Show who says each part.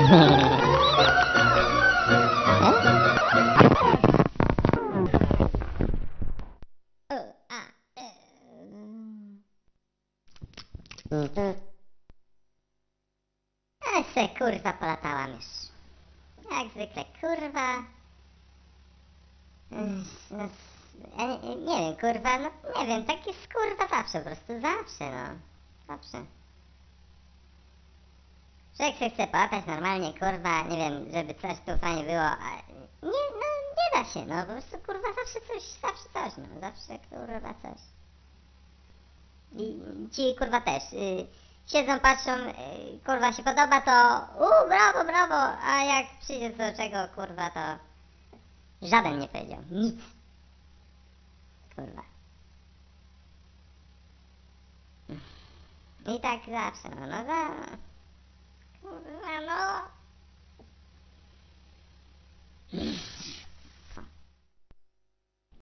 Speaker 1: A se kurwa polatałam już. Jak zwykle kurwa. No, nie wiem kurwa, no nie wiem, tak jest kurwa zawsze po prostu, zawsze no. Zawsze. Człowiek się chce połapać normalnie kurwa, nie wiem, żeby coś tu fajnie było, a nie, no nie da się, no po prostu kurwa zawsze coś, no zawsze kurwa coś. I ci kurwa też, siedzą, patrzą, kurwa się podoba to, brawo, brawo, a jak przyjdzie do czego kurwa to żaden nie powiedział, nic. Kurwa. I tak zawsze, kurwa no.